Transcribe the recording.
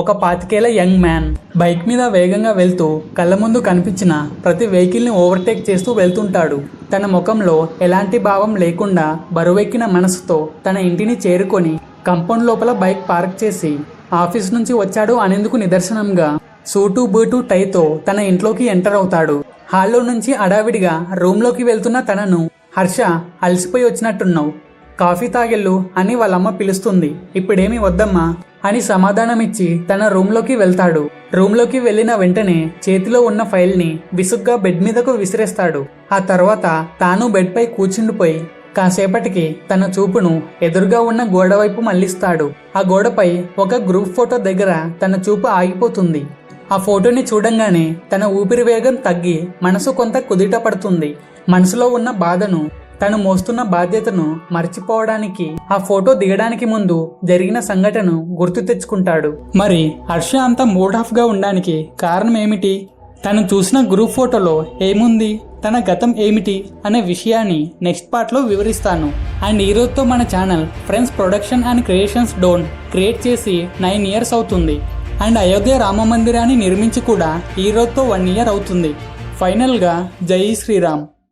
ఒక 25 young man bike మీద వేగంగా వెళ్తూ కళ్ళ ముందు కనిపించిన ప్రతి వెహికల్ని ఓవర్టేక్ చేస్తూ వెళ్తుంటాడు. తన ముఖంలో ఎలాంటి భావం లేకుండా బరువెక్కిన మనసుతో తన ఇంటిని చేరుకొని కంపౌండ్ లోపల బైక్ పార్క్ చేసి ఆఫీస్ నుంచి వచ్చాడు అనేందుకు నిదర్శనంగా సూటు బూటు టైతో తన ఇంట్లోకి ఎంటర్ అవుతాడు. హాల్లో నుంచి అడావిడిగా రూమ్లోకి వెళ్తున్న తనను హర్ష, అలసిపోయి వచ్చినట్టున్నావు, కాఫీ తాగెళ్ళు అని వాళ్ళమ్మ పిలుస్తుంది. ఇప్పుడేమీ వద్దమ్మా అని సమాధానమిచ్చి తన రూమ్లోకి వెళ్తాడు. రూమ్లోకి వెళ్ళిన వెంటనే చేతిలో ఉన్న ఫైల్ని విసుగ్గా బెడ్ మీదకు విసిరేస్తాడు. ఆ తర్వాత తాను బెడ్ పై కూర్చుండిపోయి కాసేపటికి తన చూపును ఎదురుగా ఉన్న గోడ వైపు మళ్లిస్తాడు. ఆ గోడపై ఒక గ్రూప్ ఫోటో దగ్గర తన చూపు ఆగిపోతుంది. ఆ ఫోటోని చూడంగానే తన ఊపిరి వేగం తగ్గి మనసు కొంత కుదిట పడుతుంది. మనసులో ఉన్న బాధను, తను మోస్తున్న బాధ్యతను మర్చిపోవడానికి ఆ ఫోటో దిగడానికి ముందు జరిగిన సంఘటనను గుర్తు తెచ్చుకుంటాడు. మరి హర్ష అంత మూడ్ ఆఫ్ గా ఉండడానికి కారణం ఏమిటి? తను చూసిన గ్రూప్ ఫోటోలో ఏముంది, తన గతం ఏమిటి అనే విషయాన్ని నెక్స్ట్ పార్ట్లో వివరిస్తాను. అండ్ ఈ రోజుతో మన channel friends production and creations done create చేసి 9 years అవుతుంది. అండ్ అయోధ్య రామ మందిరాన్ని నిర్మించి కూడా ఈ రోజుతో 1 year అవుతుంది. ఫైనల్గా జై శ్రీరామ్.